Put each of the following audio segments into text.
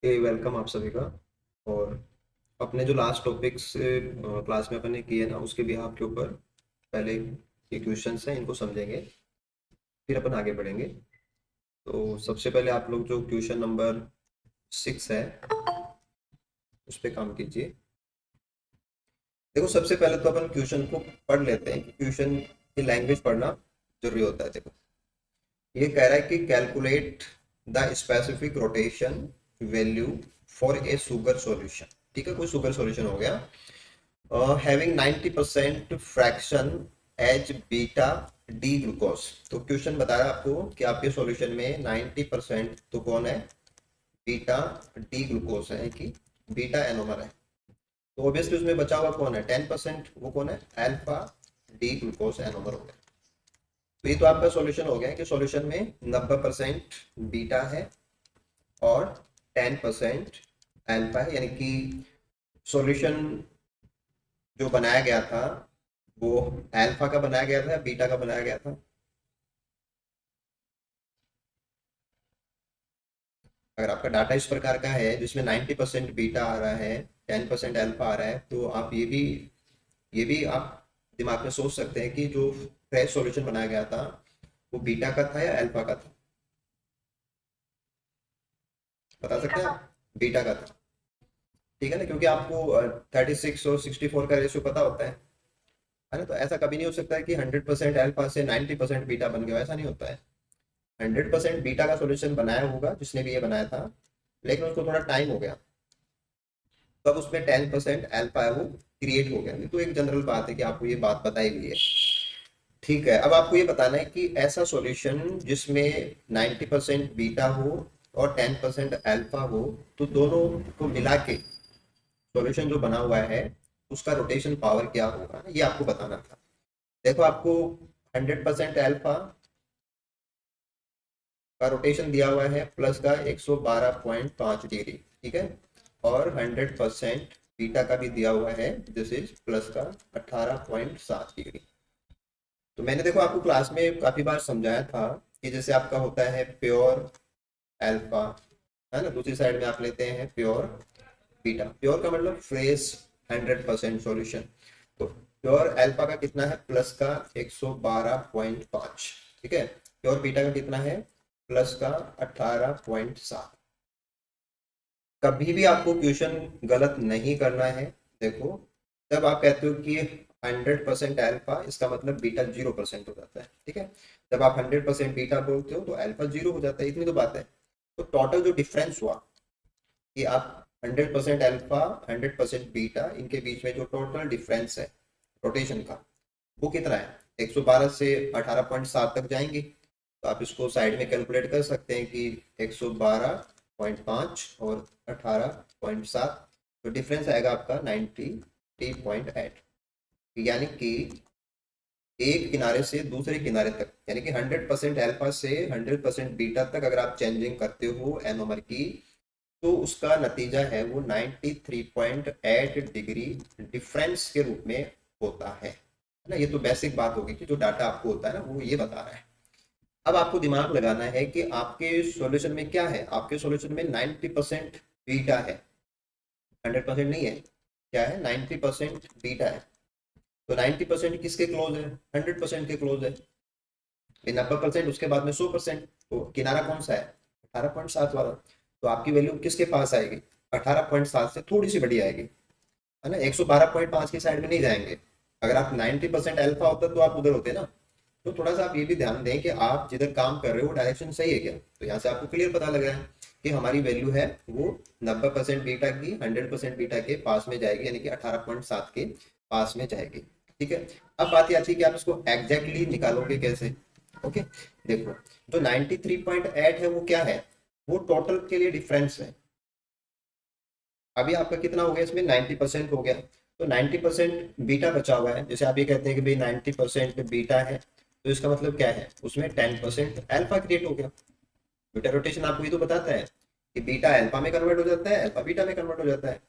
Welcome आप सभी का। और अपने जो लास्ट टॉपिक्स क्लास में अपन ने किए ना, उसके बिहाफ के ऊपर पहले ये क्वेश्चंस हैं, इनको समझेंगे, फिर अपन आगे बढ़ेंगे। तो सबसे पहले आप लोग जो क्वेश्चन नंबर 6 है उस पर काम कीजिए। देखो, सबसे पहले तो अपन क्वेश्चन को पढ़ लेते हैं कि क्वेश्चन की लैंग्वेज पढ़ना जरूरी होता है। देखो, ये कह रहा है कि calculate the specific rotation value for a sugar solution. ठीक है, कोई शुगर सॉल्यूशन हो गया having 90% fraction as beta D glucose. तो क्वेश्चन बता रहा है आपको कि आपके सॉल्यूशन में 90% तो कौन है, बीटा डी ग्लूकोज है कि बीटा एनोमर है। तो ऑब्वियसली उसमें बचा हुआ कौन है, 10%, वो कौन है, अल्फा डी ग्लूकोज एनोमर हो गया। तो ये तो आपका सॉल्यूशन हो गया कि सॉल्यूशन में 90% बीटा है और 10% अल्फा है, यानी कि सॉल्यूशन जो बनाया गया था वो अल्फा का बनाया गया था, बीटा का बनाया गया था। अगर आपका डाटा इस प्रकार का है जिसमें 90% बीटा आ रहा है, 10% अल्फा आ रहा है, तो आप ये भी आप दिमाग में सोच सकते हैं कि जो फ्रेश सॉल्यूशन बनाया गया था वो बीटा का था या अल्फा का था। बता सकते हैं आप, बीटा का था। ठीक है ना, क्योंकि आपको 36 और 64 का रेशियो पता होता है ना। तो ऐसा कभी नहीं हो सकता है कि 100% अल्फा से 90% बीटा बन गया, ऐसा नहीं होता है। 100% बीटा का सॉल्यूशन बनाया होगा जिसने भी ये बनाया था, लेकिन उसको थोड़ा टाइम हो गया, तब उसमें 10% अल्फा है वो क्रिएट हो गया। ये तो एक जनरल बात है कि आपको ये बात बताई हुई है। ठीक है, अब आपको ये बताना है कि ऐसा सॉल्यूशन जिसमें 90% बीटा हो और 10% अल्फा हो, तो दोनों को मिला के सॉल्यूशन जो बना हुआ है उसका रोटेशन पावर क्या होगा, ये आपको बताना था। देखो, आपको 100% अल्फा का रोटेशन दिया हुआ है प्लस का 112.5 डिग्री, ठीक है। और 100% बीटा का भी दिया हुआ है, दिस इज प्लस का 18.7 डिग्री। तो मैंने देखो आपको क्लास में काफी बार समझाया था कि जैसे आपका होता है प्योर अल्फा, है ना, दूसरी साइड में आप लेते हैं प्योर बीटा। प्योर का मतलब फ्रेश 100% सॉल्यूशन। तो प्योर अल्फा का कितना है, प्लस का 112.5, ठीक है। प्योर बीटा का कितना है, प्लस का 18.7। कभी भी आपको क्वेश्चन गलत नहीं करना है। देखो, जब आप कहते हो कि 100% अल्फा, इसका मतलब बीटा 0% हो जाता है, ठीक है। जब आप 100% बीटा बोलते हो तो अल्फा 0 हो जाता है, इतनी तो बात है। तो टोटल जो डिफरेंस हुआ कि आप 100% अल्फा 100% बीटा, इनके बीच में जो टोटल डिफरेंस है रोटेशन का, वो कितना है, 112 से 18.7 तक जाएंगे। तो आप इसको साइड में कैलकुलेट कर सकते हैं कि 112.5 और 18.7, तो डिफरेंस आएगा आपका 90.8। यानी कि एक किनारे से दूसरे किनारे तक, यानी कि 100% अल्फा से 100% बीटा तक अगर आप चेंजिंग करते हो एनोमर की, तो उसका नतीजा है वो 93.8 डिग्री डिफरेंस के रूप में होता है ना। ये तो बेसिक बात होगी कि जो डाटा आपको होता है ना वो ये बता रहा है। अब आपको दिमाग लगाना है कि आपके सॉल्यूशन में क्या है। आपके सॉल्यूशन में 90% बीटा है, 100% नहीं है। क्या है, 90% बीटा है। तो 90% किसके क्लोज है, 100% के क्लोज है। 90% उसके बाद में 100%, तो किनारा कौन सा है, 18.7 वाला। तो आपकी वैल्यू किसके पास आएगी, 18.7 से थोड़ी सी बड़ी आएगी, है ना। 112.5 की साइड में नहीं जाएंगे। अगर आप 90% अल्फा होता तो आप उधर होते ना। तो थोड़ा सा आप ये भी ध्यान दें कि आप जिधर काम कर रहे हो वो डायरेक्शन सही है क्या। तो यहाँ से आपको क्लियर पता लग रहा है कि हमारी वैल्यू है वो 90% बीटा की 100% बीटा के पास में जाएगी, यानी कि 18.7 के पास में जाएगी। ठीक है, अब बात ये आती है कि आप इसको एग्जैक्टली निकालोगे कैसे। ओके, देखो, जो 93.8 है वो क्या है, वो टोटल के लिए डिफरेंस है। अभी आपका कितना हो गया, इसमें 90% हो गया। तो 90% बीटा बचा हुआ है। जैसे आप ये कहते हैं कि भाई 90% बीटा है, तो इसका मतलब क्या है, उसमें 10% अल्फा क्रिएट हो गया। बीटा रोटेशन आपको ये तो बताता है कि बीटा अल्फा में कन्वर्ट हो जाता है, अल्फा बीटा में कन्वर्ट हो जाता है।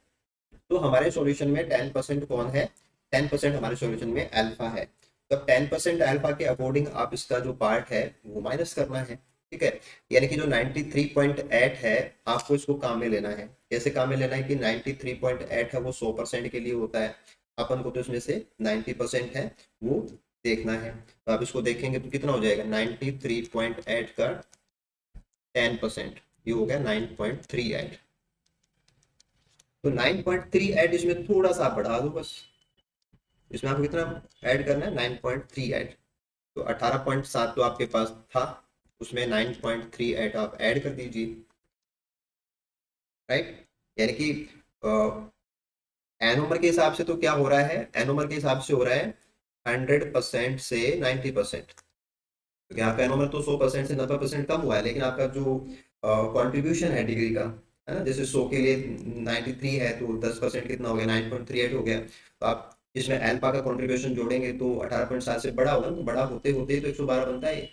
तो हमारे सॉल्यूशन में 10% कौन है, 10% हमारे सॉल्यूशन में अल्फा है। तो 10% अल्फा के अकॉर्डिंग आप इसका जो पार्ट है वो माइनस करना है। ठीक है। यानी कि जो 93.8 है, आपको इसको काम में लेना है। कैसे काम में लेना है कि 93.8 है वो 100% के लिए होता है, अपन को तो इसमें से 90% है वो देखना है। तो आप इसको देखेंगे तो कितना हो जाएगा, 93.8 का 10%, ये हो गया 9.38। तो 9.38 इसमें थोड़ा सा आप बढ़ा दो बस। इसमें आपको कितना ऐड करना है, 9.38। तो 18.7 तो आपके पास था, उसमें 9.38 आप ऐड कर दीजिए, राइट। यानी कि एन नंबर के हिसाब से तो क्या हो रहा है, एन नंबर के हिसाब से हो रहा है 100% से 90%। क्योंकि आपका एन नंबर तो 100% से 90% कम हुआ है, लेकिन आपका जो कंट्रीब्यूशन है डिग्री का, है ना, जैसे 100 के लिए 93 है तो 10% कितना हो गया, 9.38 हो गया। तो आप इसमें एल्फा का कंट्रीब्यूशन जोड़ेंगे तो 18.7 से बड़ा होगा, तो बड़ा होते होते तो 112 बनता है।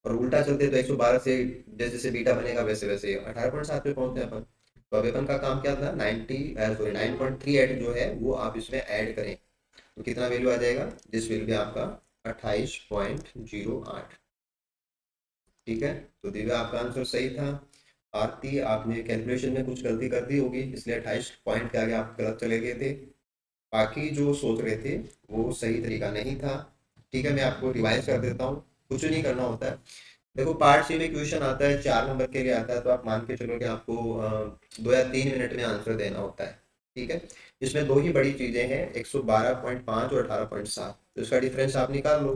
और उल्टा चलते तो 112 से जैसे जैसे बीटा बनेगा वैसे वैसे 18.7 पे पहुंचते हैं अपन। तो अभी अपन का काम क्या था, 9.38 जो है वो आप इसमें ऐड करें, तो कितना वैल्यू आ जाएगा, दिस विल बी आपका 28.08। ठीक है। तो दिव्या आपका आंसर सही था। आरती आपने कैलकुलेशन में कुछ गलती कर दी होगी, इसलिए 28 पॉइंट के आगे आप गलत चले गए थे। बाकी जो सोच रहे थे वो सही तरीका नहीं था। ठीक है, मैं आपको रिवाइज कर देता हूँ, कुछ नहीं करना होता है। देखो पार्ट सी में क्वेश्चन आता है 4 नंबर के लिए आता है, तो आप मान के चलो कि आपको 2 या 3 मिनट में आंसर देना होता है। ठीक है। इसमें दो ही बड़ी चीजें हैं, 112.5 और 18.7, तो इसका डिफरेंस आप निकाल लो,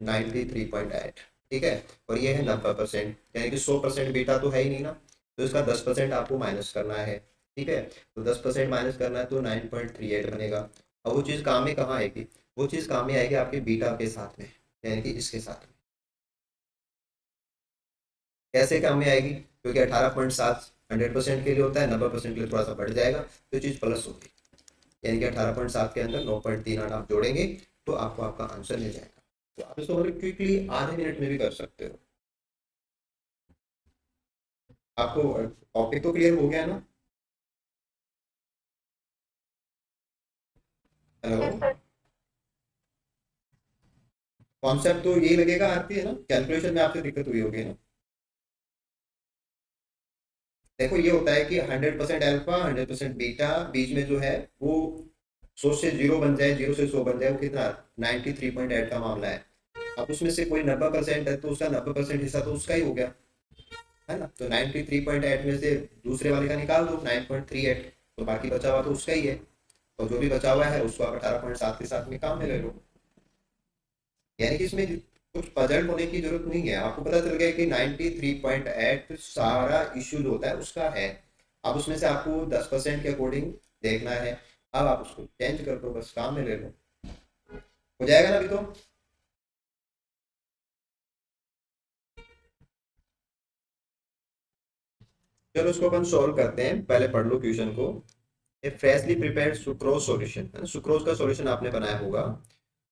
93.8। ठीक है। और ये है 90%, यानी कि 100% बीटा तो है ही नहीं ना, तो इसका 10% आपको माइनस करना है। ठीक है। तो 10% माइनस करना है तो 9.38 बनेगा। और वो चीज़ काम में कहाँ आएगी, वो चीज़ काम में आएगी आपके बीटा के साथ में, यानी कि इसके साथ में। कैसे काम में आएगी, क्योंकि 18.7 100% के लिए होता है, 90% के लिए थोड़ा सा बढ़ जाएगा तो चीज़ प्लस होगी। यानी कि 18.7 के अंदर 9.38 आप जोड़ेंगे तो आपको आपका आंसर मिल जाएगा। तो आप इसको मतलब क्विकली आधे मिनट में भी कर सकते हो। आपको टॉपिक तो क्लियर हो गया ना। हेलो। Yes sir. कॉन्सेप्ट तो यही लगेगा, आती है ना, कैलकुलेशन में आपसे दिक्कत हुई होगी ना। देखो ये होता है कि 100% अल्फा 100% बीटा, बीच में जो है वो 100 से 0 बन जाए, 0 से 100 बन जाए, वो कितना 93.8 का मामला है। अब उसमें से कोई 90% है तो उसका 90% हिस्सा तो उसका ही हो गया, है ना। तो 93.8 में से दूसरे वाले का निकाल दो 9.38, तो बाकी बचा हुआ तो उसका ही है। और जो भी बचा हुआ है उसको आप 18.7 के साथ में काम में ले लो। यानी कि इसमें कुछ पजल होने की जरूरत नहीं है, आपको पता चल गया कि 93.8 सारा इश्यू जो होता है उसका है। अब उसमें से आपको 10% के अकॉर्डिंग देखना है। अब आप उसको चेंज कर दो, बस काम में ले लो, हो जाएगा ना अभी तो। चलो उसको अपन सॉल्व करते हैं, पहले पढ़ लो क्वेश्चन को। A freshly prepared sucrose solution, sucrose का सॉल्यूशन आपने बनाया होगा,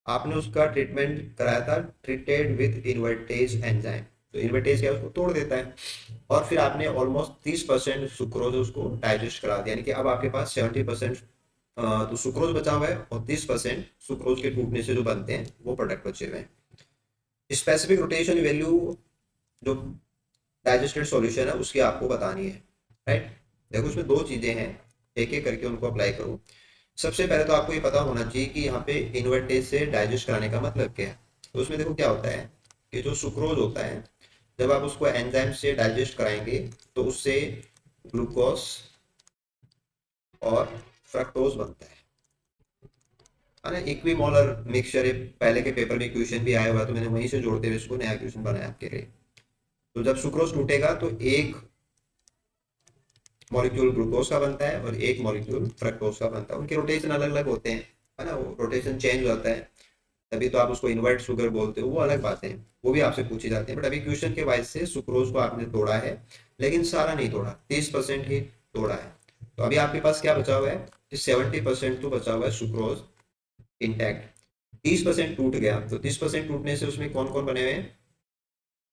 आपने उसका ट्रीटमेंट कराया था ट्रीटेड विद इन्वर्टेज एंजाइम। तो इन्वर्टेज क्या है, उसको तोड़ देता है। और फिर आपने ऑलमोस्ट 30% सुक्रोज उसको डाइजेस्ट करा दिया, यानी कि अब आपके पास 70% तो सुक्रोज बचा हुआ है, और 30% सुक्रोज के टूटने से जो बनते हैं वो प्रोडक्ट बचे हुए हैं। स्पेसिफिक रोटेशन वैल्यू जो डाइजेस्टेड सॉल्यूशन है उसकी आपको बतानी है, राइट। देखो इसमें दो चीजें हैं, एक एक करके उनको अप्लाई करो। सबसे पहले तो आपको ये पता होना चाहिए कि यहाँ पे इन्वर्टेज से डाइजेस्ट कराने का मतलब क्या है। तो उसमें देखो क्या होता है कि जो सुक्रोज होता है, जब आप उसको एंजाइम से डाइजेस्ट कराएंगे तो उससे ग्लूकोज और फ्रक्टोज बनता है ना, इक्विमोलर मिक्सचर। पहले के पेपर में क्वेश्चन भी आया हुआ, तो मैंने वहीं से जोड़ते हुए इसको नया क्वेश्चन बनाया आपके लिए। तो जब सुक्रोज टूटेगा तो एक मॉलिक्यूल ग्लूकोज का बनता है और एक मॉलिक्यूल फ्रक्टोज का बनता है, उनके रोटेशन अलग अलग होते हैं, है ना, वो रोटेशन चेंज होता है, तभी तो आप उसको इन्वर्ट शुगर बोलते हो, वो अलग बातें हैं, वो भी आपसे पूछी जाती है। बट अभी क्वेश्चन के वाइज से सुक्रोज को आपने तोड़ा है, लेकिन सारा नहीं तोड़ा, 30% ही तोड़ा है। तो अभी आपके पास क्या बचा हुआ है कि 70% तो बचा हुआ है सुक्रोज इंटैक्ट, 30% टूट गया। तो 30% टूटने से उसमें कौन कौन बने हुए हैं,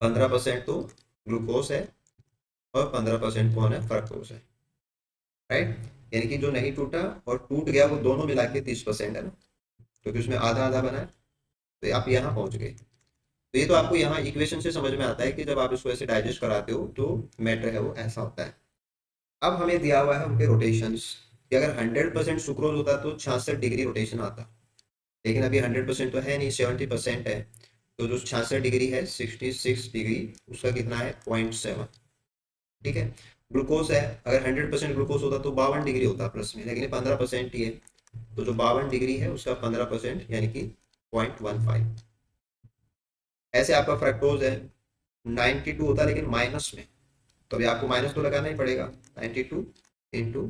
15% तो ग्लूकोज है और 15% कौन है, फ्रक्टोज है, राइट। यानी कि जो नहीं टूटा और टूट गया वो दोनों मिला के 30% है ना, क्योंकि उसमें आधा आधा बना है। तो आप यहाँ पहुंच गए। तो तो ये तो आपको यहाँ इक्वेशन से समझ में आता है कि जब आप इसको ऐसे डाइजेस्ट कराते हो तो मैटर है वो ऐसा होता है। अब हमें दिया हुआ है उनके रोटेशंस कि अगर 100% सुक्रोज होता तो 66 डिग्री रोटेशन आता, लेकिन अभी 100% तो है नहीं, 70% है। तो जो 66 डिग्री है, 66 डिग्री, उसका कितना है 0.7। ठीक है। ग्लूकोज है, अगर 100% ग्लूकोज होता तो 52 डिग्री होता प्लस में, लेकिन 15% ही है। तो जो 52 डिग्री है उसका 15% यानी कि 0.15। ऐसे आपका फ्रक्टोज है, 92 होता लेकिन माइनस में, तो अभी आपको माइनस तो लगाना ही पड़ेगा। 92 इंटू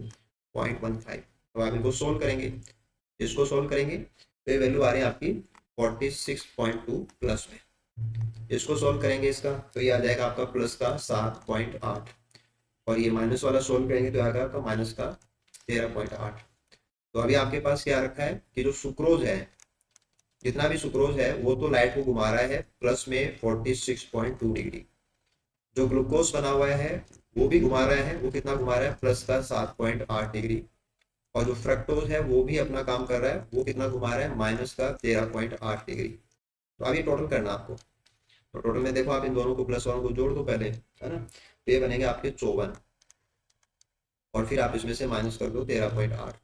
0.15। तो आप इनको सोल्व करेंगे, इसको सोल्व करेंगे तो ये वैल्यू आ रही है आपकी 46.2 प्लस में। इसको सोल्व करेंगे इसका तो ये आ जाएगा आपका प्लस का 7.8, और ये माइनस वाला सोल्व करेंगे तो आएगा आपका माइनस का 13.8। तो अभी आपके पास क्या रखा है कि जो सुक्रोज है, जितना भी सुक्रोज है वो तो लाइट को घुमा रहा है प्लस में 46.2 डिग्री। जो ग्लूकोज बना हुआ है वो भी घुमा रहा है, वो कितना घुमा रहा है प्लस का 7.8 डिग्री। और जो फ्रक्टोज है वो भी अपना काम कर रहा है, वो कितना घुमा रहा है माइनस का 13.8 डिग्री। तो अब ये टोटल करना आपको, तो टोटल में देखो आप इन दोनों को प्लस वालों को जोड़ दो पहले, है ना। तो ये बनेंगे आपके 54, और फिर आप इसमें से माइनस कर दो 13.8।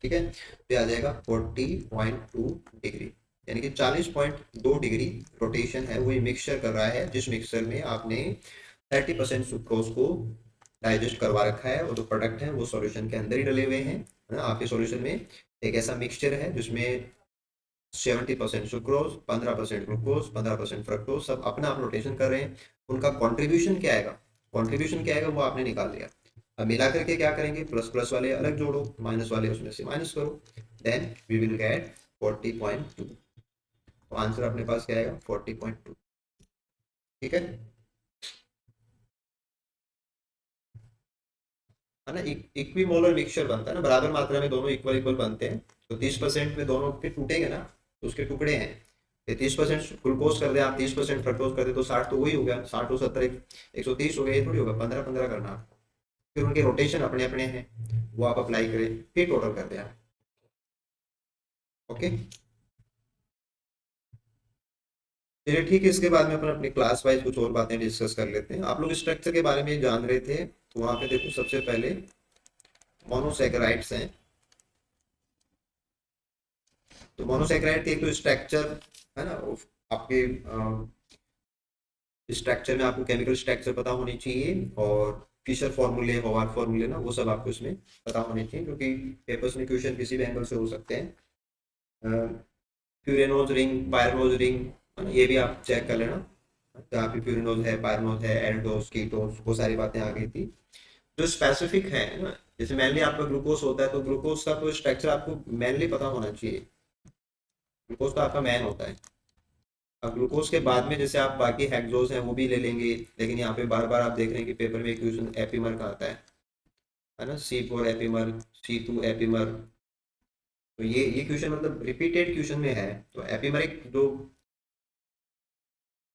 ठीक है, तो ये आ जाएगा 40.2 डिग्री, यानी कि 40.2 डिग्री रोटेशन है वो ये मिक्सचर कर रहा है, जिस मिक्सचर में आपने 30% सुक्रोज को डाइजेस्ट करवा रखा है, और जो प्रोडक्ट है वो सॉल्यूशन के अंदर ही डले हुए हैं, है ना। आपके सॉल्यूशन में एक ऐसा मिक्सचर है जिसमें 70% सुक्रोज, 15% ग्लूकोज, 15% फ्रक्टोज, सब अपना आप रोटेशन कर रहे हैं। उनका कॉन्ट्रीब्यूशन क्या आएगा, कॉन्ट्रीब्यूशन क्या आएगा वो आपने निकाल लिया। अब मिला करके क्या करेंगे, प्लस प्लस वाले अलग जोड़ो, माइनस वाले उसमें से माइनस करो, देन वी विल गेट 40.2। तो आंसर अपने पास क्या आएगा 40.2। ठीक है है ना। इक्विमोलर मिक्सचर बनता है ना, बराबर मात्रा में दोनों इक्वल इक्वल बनते हैं। तो 30% में दोनों के टूटेंगे ना, तो उसके टुकड़े हैं। 30% ग्लूकोज कर दे आप, 30% फ्रक्टोज कर दे, तो 60 तो वही हो गया, 60 और 70 130 हो गया। ये थोड़ी होगा 15-15 करना आपको। फिर उनके रोटेशन अपने अपने हैं, वो आप अप्लाई करें, फिर टोटल कर दे आप। ओके, चलिए ठीक है। इसके बाद में अपन अपनी क्लास वाइज कुछ और बातें डिस्कस कर लेते हैं। आप लोग स्ट्रक्चर के बारे में जान रहे थे, तो वहाँ पे देखो सबसे पहले मोनोसेकेराइड्स हैं। तो मोनोसेकेराइड की एक तो स्ट्रक्चर है ना, आपके स्ट्रक्चर में आपको केमिकल स्ट्रक्चर पता होनी चाहिए, और फिशर फॉर्मूले, हॉवार्ड फॉर्मूले ना, वो सब आपको इसमें पता होने चाहिए, क्योंकि पेपर्स में क्वेश्चन किसी भी एंगल से हो सकते हैं। प्यूरेनोज रिंग, पायरनोज रिंग, है ना, ये भी आप चेक कर लेना। जहाँ पे प्यूरेनोज है, पायरनोज है, एल्डोज, कीटोज, वो सारी बातें आ गई थी जो स्पेसिफिक है ना। जैसे मेनली आपका ग्लूकोज होता है, तो ग्लूकोज का तो स्ट्रक्चर आपको मेनली पता होना चाहिए। ग्लूकोज तो आपका मैन होता है। अब ग्लूकोज के बाद में जैसे आप बाकी हेक्सोज हैं वो भी ले लेंगे, लेकिन यहाँ पे बार बार आप देख रहे हैं कि पेपर में क्वेश्चन एपीमर का आता है ना, C4 एपीमर, C2 एपीमर। तो ये क्वेश्चन मतलब रिपीटेड क्वेश्चन में है। तो एपीमरिक जो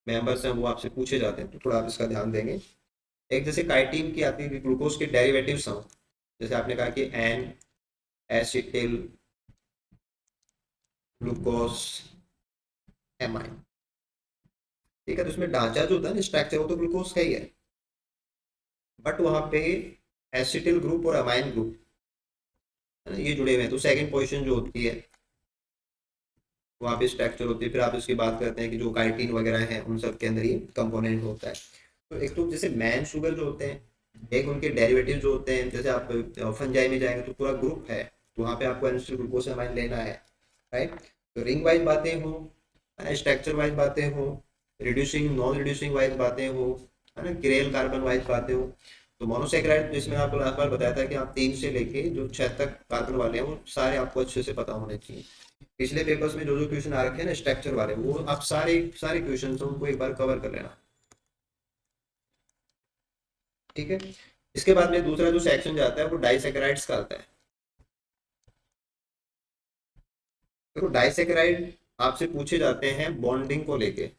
मेंबर्स हैं वो आपसे पूछे जाते हैं, तो थोड़ा आप इसका ध्यान देंगे। एक जैसे काइटिन की आती है, ग्लूकोज के डेरिवेटिव्स हैं, जैसे आपने कहा कि एन एसिटिल ग्लूकोज एमाइन। ठीक है, तो उसमें ढांचा जो होता है ना, स्ट्रक्चर, वो तो ग्लूकोज का ही है, बट वहाँ पे एसिटिल ग्रुप और अमाइन ग्रुप है ना, ये जुड़े हुए हैं। तो सेकंड पोजीशन जो होती है वहाँ पे स्ट्रक्चर होती है। फिर आप इसकी बात करते हैं कि जो काइटिन वगैरह है उन सब के अंदर ये कंपोनेंट होता है। तो एक तो जैसे मैन शुगर जो होते हैं, एक उनके डेरिवेटिव जो होते हैं, जैसे आप फंजाई में जाएंगे तो पूरा ग्रुप है, तो वहाँ पे आपको एसिटिल ग्लूकोसामाइन लेना है, राइट। तो रिंग वाइज बातें हो, स्ट्रक्चर वाइज बातें हो, रिड्यूसिंग नॉन रिड्यूसिंग वाइज बातें हो, है ना, किरेल कार्बन वाइज बातें हो। तो मोनोसेक्राइड जिसमें आपको लास्ट बार बताया था कि आप 3 से लेके जो 6 तक कार्बन वाले हैं वो सारे आपको अच्छे से पता होने चाहिए। पिछले पेपर्स में जो जो क्वेश्चन आ रखे हैं ना स्ट्रक्चर वाले, वो आप सारे सारे क्वेश्चन उनको एक बार कवर कर लेना। ठीक है, इसके बाद में दूसरा जो सेक्शन जाता है वो डाइसेकेराइड्स का आता है। देखो डाइसेकेराइड आपसे पूछे जाते हैं बॉन्डिंग को लेके,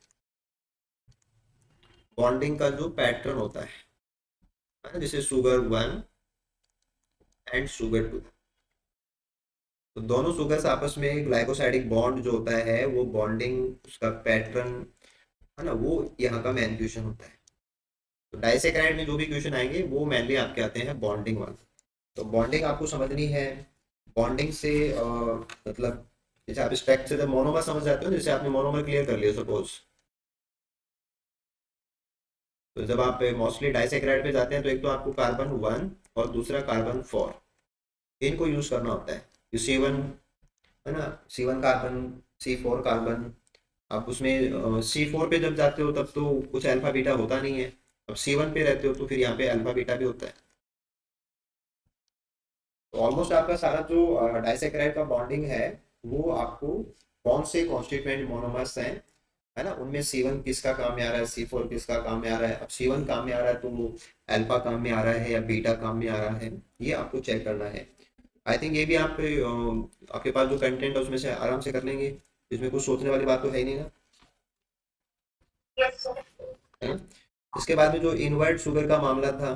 बॉन्डिंग का जो पैटर्न होता है ना, जैसे शुगर 1 एंड शुगर 2। तो दोनों शुगर्स आपस में ग्लाइकोसाइडिक बॉन्ड जो होता है वो बॉन्डिंग उसका पैटर्न, है ना, वो यहाँ का मेन क्वेश्चन होता है। तो डाइसेकेराइड में जो भी क्वेश्चन आएंगे वो मेनली आपके आते हैं बॉन्डिंग वाले। तो बॉन्डिंग आपको समझनी है। बॉन्डिंग से मतलब जैसे आप स्ट्रक्चर जब मोनोमर समझ जाते हो, जैसे आपने मोनोमर क्लियर कर लिया सपोज, तो जब आप मोस्टली डाइसेकेराइड पे जाते हैं तो एक तो आपको कार्बन 1 और दूसरा कार्बन 4, इनको यूज करना होता है। C1 है ना, C1 कार्बन, C4 कार्बन। आप उसमें C4 पे जब जाते हो तब तो कुछ अल्फा बीटा होता नहीं है, अब C1 पे रहते हो तो फिर यहाँ पे अल्फा बीटा भी होता है। तो ऑलमोस्ट आपका सारा जो डाइसेकेराइड का बॉन्डिंग है वो आपको कौन से कॉन्स्टिट्यूएंट मोनोमर्स हैं, है ना, उनमें C1 किसका काम में आ रहा है, C4 किसका काम में आ रहा है। अब C1 काम में आ रहा है तो वो अल्फा काम में आ रहा है या बीटा काम में आ रहा है, ये आपको चेक करना है। आई थिंक ये भी आप आपके पास जो कंटेंट है उसमें से आराम से कर लेंगे, इसमें कुछ सोचने वाली बात तो है ही नहीं ना, है ना। इसके बाद में जो इनवर्ट शुगर का मामला था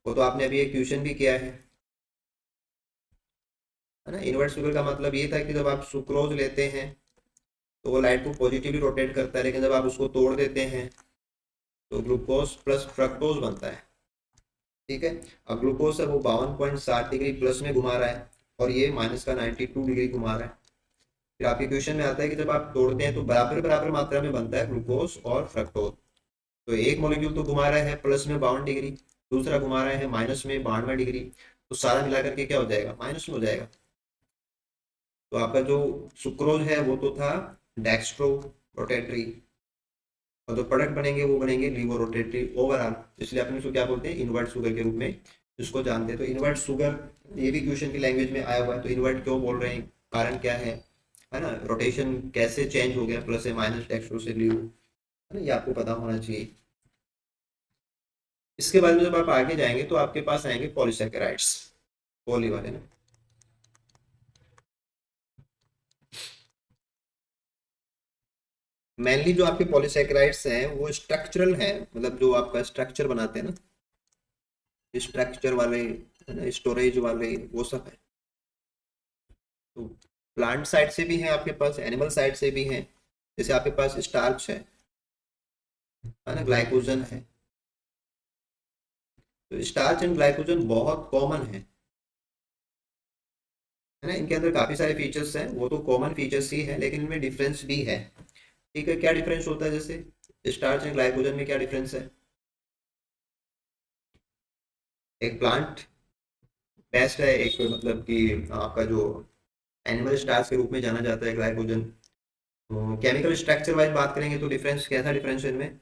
वो तो आपने अभी एक ट्यूशन भी किया है ना। इनवर्ट शुगर का मतलब ये था कि जब आप सुक्रोज लेते हैं तो वो लाइट को पॉजिटिवली रोटेट करता है, लेकिन जब आप उसको तोड़ देते हैं तो ग्लूकोज प्लस फ्रक्टोज बनता है। ठीक है, अब ग्लूकोज है वो 52.7 डिग्री प्लस में घुमा रहा है और ये माइनस का 92 डिग्री घुमा रहा है। फिर आपके क्वेश्चन में आता है कि जब आप तोड़ते हैं तो बराबर बराबर मात्रा में बनता है ग्लूकोज और फ्रक्टोज। तो एक मॉलिक्यूल तो घुमा रहा है प्लस में 52 डिग्री, दूसरा घुमा रहा है माइनस में 92 डिग्री, तो सारा मिलाकर के क्या हो जाएगा, माइनस में हो जाएगा। तो आपका जो सुक्रोज है वो तो था डेक्स्ट्रो रोटेटरी, और जो प्रोडक्ट बनेंगे वो बनेंगे लीवो रोटेटरी ओवरऑल, इसलिए अपन इसको क्या बोलते हैं, इनवर्ट शुगर के रूप में इसको जानते हैं। तो इनवर्ट शुगर ये भी क्वेश्चन की लैंग्वेज में आया हुआ है, तो इनवर्ट क्यों बोल रहे हैं, कारण क्या है ना, रोटेशन कैसे चेंज हो गया प्लस से माइनस डेक्स्ट्रो से लीवो, है ना, ये आपको पता होना चाहिए। इसके बाद में जब आप आगे जाएंगे तो आपके पास आएंगे पॉलीसेकेराइड्स, पॉली वाले ना। मेनली जो आपके पॉलीसेकेराइड्स हैं वो स्ट्रक्चरल हैं, मतलब जो आपका स्ट्रक्चर बनाते हैं ना, स्ट्रक्चर वाले, है ना, स्टोरेज वाले, वो सब है। तो प्लांट साइड से भी हैं आपके पास, एनिमल साइड से भी हैं। जैसे आपके पास स्टार्च है ना, ग्लाइकोजन तो स्टार्च एंड ग्लाइकोजन बहुत कॉमन है ना, इनके अंदर काफी सारे फीचर्स हैं, वो तो कॉमन फीचर्स ही है, लेकिन इनमें डिफरेंस भी है। ठीक है, क्या डिफरेंस होता है, जैसे स्टार्च एंड ग्लाइकोजन में क्या डिफरेंस है। एक प्लांट बेस्ट है, एक मतलब कि आपका जो एनिमल स्टार्च के रूप में जाना जाता है ग्लाइकोजन। केमिकल स्ट्रक्चर वाइज बात करेंगे तो डिफरेंस, कैसा डिफरेंस है इनमें।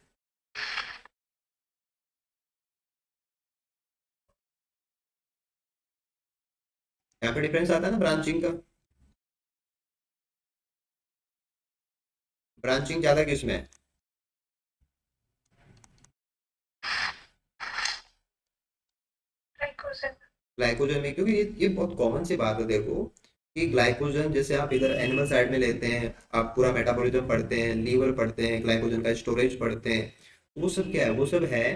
यहाँ पे डिफरेंस आता है ना ब्रांचिंग का, ब्रांचिंग ज्यादा किसमें है, ग्लाइकोजन में, क्योंकि ये बहुत कॉमन सी बात है देखो, कि ग्लाइकोजन जैसे आप इधर एनिमल साइड में लेते हैं, आप पूरा मेटाबॉलिज्म पढ़ते हैं, लीवर पढ़ते हैं, ग्लाइकोजन का स्टोरेज पढ़ते हैं, वो सब क्या है, वो सब है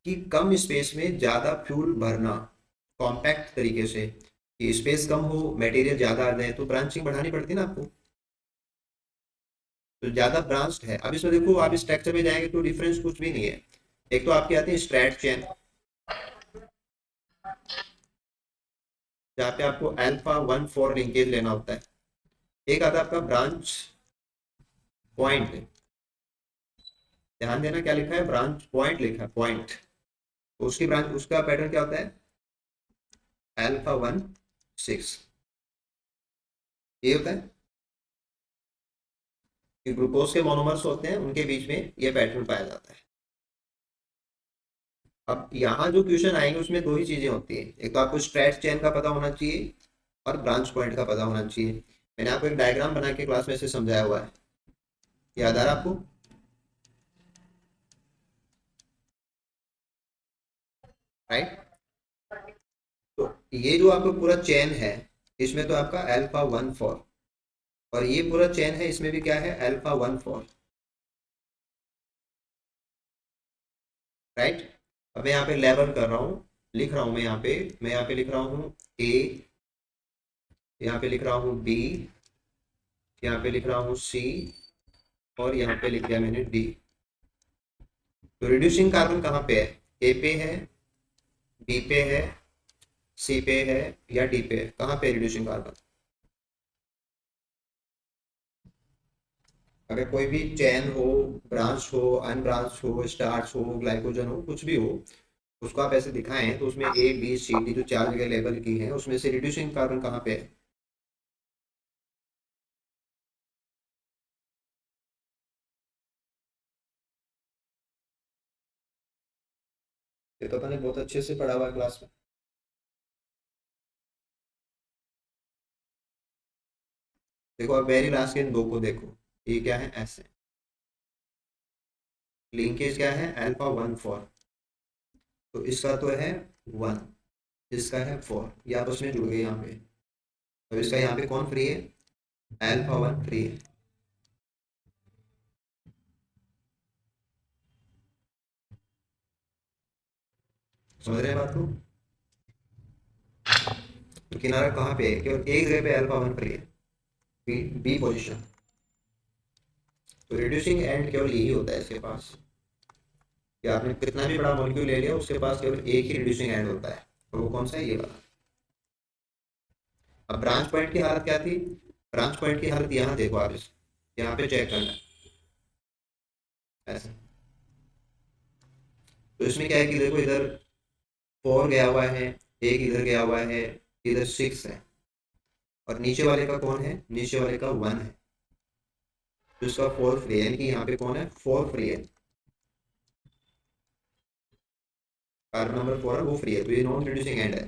कि कम स्पेस में ज्यादा फ्यूल भरना, कॉम्पैक्ट तरीके से, कि स्पेस कम हो मटेरियल ज्यादा आ जाए तो ब्रांचिंग बढ़ानी पड़ती है ना आपको, तो ज्यादा ब्रांच्ड है। अब इसमें देखो आप स्ट्रक्चर में जाएंगे तो डिफरेंस कुछ भी नहीं है। एक तो आपके आते हैं स्ट्रैट चेन, जहाँ पे आपको α1 4 लिंकेज लेना होता है। एक आता है आपका ब्रांच पॉइंट, ध्यान देना क्या लिखा है, ब्रांच पॉइंट लिखा है, पॉइंट। तो उसकी ब्रांच, उसका पैटर्न क्या होता है, α1 6, ये होता है कि ग्लूकोज के मोनोमर्स होते हैं उनके बीच में ये पैटर्न पाया जाता है। अब यहाँ जो क्वेश्चन आएंगे उसमें दो ही चीजें होती है, एक तो आपको स्ट्रैट चेन का पता होना चाहिए और ब्रांच पॉइंट का पता होना चाहिए। मैंने आपको एक डायग्राम बना के क्लास में से समझाया हुआ है, याद आ रहा है आपको, राइट। तो ये जो आपका पूरा चेन है, इसमें तो आपका α1 4, और ये पूरा चेन है इसमें भी क्या है, α1 4, राइट। अब मैं यहाँ पे लेबल कर रहा हूँ, लिख रहा हूँ मैं यहाँ पे लिख रहा हूँ ए, यहाँ पे लिख रहा हूँ बी, यहाँ पे लिख रहा हूँ सी, और यहाँ पे लिख दिया मैंने डी। तो रिड्यूसिंग कार्बन कहाँ पे है? ए पे है, बी पे है, सी पे है या डी पे है? कहाँ पे रिड्यूसिंग कार्बन? अगर कोई भी चेन हो, ब्रांच हो, अनब्रांच हो, स्टार्च हो, ग्लाइकोजन हो, कुछ भी हो, उसको आप ऐसे दिखाएं तो उसमें ए बी सी डी जो 4 जगह लेबल की है उसमें से रिड्यूसिंग कार्बन कहाँ पे है? ये तो अपने बहुत अच्छे से पढ़ा हुआ है क्लास में। देखो अब वेरी लास्ट के इन दो को देखो, ये क्या है? एस है। लिंकेज क्या है? अल्फा 1 4। तो इसका तो है 1, इसका है 4, ये आपस में जुड़ गए यहाँ पे। तो इसका यहाँ पे कौन फ्री है? अल्फा 1 फ्री है। समझ रहे हैं बात को? तो किनारा कहाँ पे है? केवल एक जगह पे अल्फा 1 फ्री है, बी बी पोजिशन। तो रिड्यूसिंग एंड केवल यही होता है इसके पास, कि आपने कितना भी बड़ा मॉलिक्यूल ले लिया उसके पास केवल एक ही रिड्यूसिंग एंड होता है, और वो कौन सा है? ये वाला। अब ब्रांच पॉइंट की हालत क्या थी? ब्रांच पॉइंट की हालत यहाँ देखो आप, इस यहाँ पे चेक करना है ऐसे। तो इसमें क्या है कि देखो इधर 4 गया हुआ है, एक इधर गया हुआ है, इधर 6 है, और नीचे वाले का कौन है? नीचे वाले का 1 है, तो इसका 4 फ्री है, यानी कि यहाँ पे कौन है? 4 फ्री है, कार्बन नंबर 4 है वो फ्री है, तो ये नॉन रिड्यूसिंग एंड है।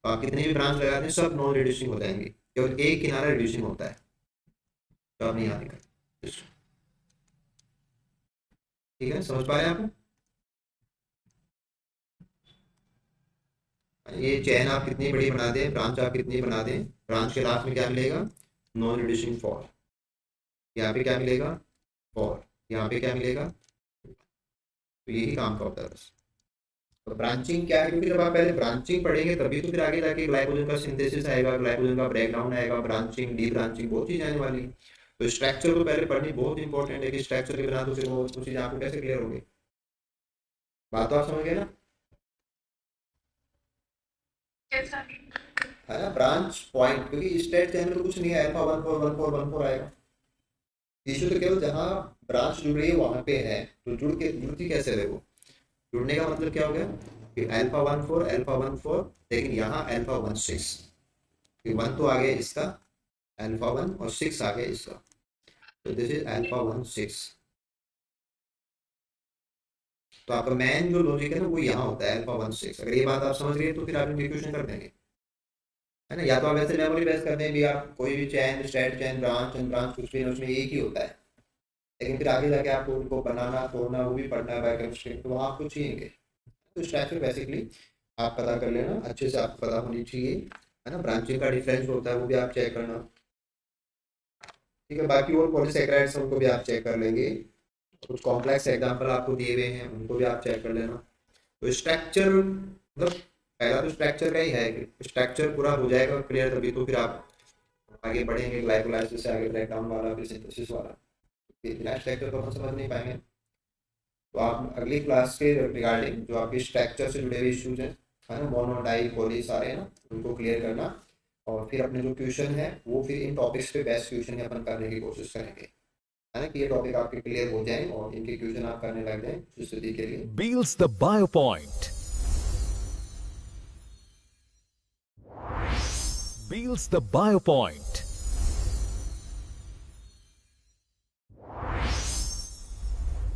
तो आप कितने भी ब्रांच लगा दें सब नॉन रिड्यूसिंग हो जाएंगे, केवल एक किनारा रिड्यूसिंग होता है, तो आपने यहाँ लिखा। ठीक है, समझ पा रहे हैं आप? ये चैन आप कितनी बड़ी बना दें, ब्रांच आप कितनी बना दें, ब्रांच के लास्ट में क्या मिलेगा? Non reducing 4। यहाँ पे क्या मिलेगा? 4। यहाँ पे क्या मिलेगा? तो यही काम का होता है बस। तो ब्रांचिंग क्या है? क्योंकि जब आप पहले ब्रांचिंग पढ़ेंगे तभी तो फिर आगे जाके ग्लाइकोजन का सिंथेसिस आएगा, ग्लाइकोजन का ब्रेकडाउन आएगा, ब्रांचिंग डी ब्रांचिंग बहुत चीज़ आने वाली है। तो स्ट्रक्चर को पहले पढ़नी बहुत इंपॉर्टेंट है, कि स्ट्रक्चर के बिना तो फिर वो चीज़ आपको कैसे क्लियर होगी? बात तो आप समझ गए ना? है ना, ब्रांच पॉइंट, क्योंकि स्टेट चैन में तो कुछ नहीं है, अल्फा 1 4 1 4 1 4 आएगा। इशू तो केवल जहाँ ब्रांच जुड़ रही है वहां पे है, तो जुड़ती कैसे है वो? जुड़ने का मतलब क्या हो गया कि अल्फा 1 4 अल्फा 1 4, लेकिन यहाँ अल्फा 1 6, 1 तो आ गया इसका, अल्फा 1 और 6 आ गया इसका, तो दिस इज अल्फा 1 6। तो आपका मेन जो लॉजिक है ना वो यहाँ होता है अल्फा 1 6। अगर ये बात आप समझ गए तो फिर आप इंटीग्रेशन कर देंगे, है ना? या तो आप ऐसे मेमोरी बेस कर दें भी, आप कोई भी चैन, स्ट्रेट चैन, ब्रांच ब्रांच कुछ भी उसमें एक ही होता है, लेकिन फिर आगे जाके आपको उनको बनाना तोड़ना वो भी पढ़ना है बायोकेमिस्ट्री, तो वहाँ आपको चाहिए। तो स्ट्रक्चर बेसिकली आप पता कर लेना अच्छे से, आपको पता होनी चाहिए, है ना? ब्रांचिंग का डिफरेंस होता है वो भी आप चेक करना। ठीक है, बाकी और पॉलीसेकेराइड्स उनको भी आप चेक कर लेंगे, कुछ कॉम्प्लेक्स एग्जांपल आपको दिए हुए हैं उनको भी आप चेक कर लेना। तो स्ट्रक्चर मतलब पहला तो स्ट्रक्चर का ही है, कि स्ट्रक्चर पूरा हो जाएगा क्लियर तभी तो फिर आप आगे बढ़ेंगे, ग्लाइकोलाइसिस से आगे ब्रेकडाउन वाला, फिर सिंथेसिस वाला। बिना स्ट्रक्चर तो हम समझ नहीं पाएंगे। तो आप अगली क्लास के रिगार्डिंग जो आपके स्ट्रक्चर से जुड़े हुए इश्यूज हैं, है ना, मोनो डाई पॉली सारे हैं ना, उनको क्लियर करना, और फिर अपने जो क्वेश्चन है वो फिर इन टॉपिक्स पे बेस्ट क्वेश्चन अपन करने की कोशिश करेंगे, है ना, कि ये टॉपिक आपके क्लियर हो जाए और इनके क्वेश्चन आप करने लग जाए उस स्थिति के लिए। Beals the BioPoint. Beals the BioPoint.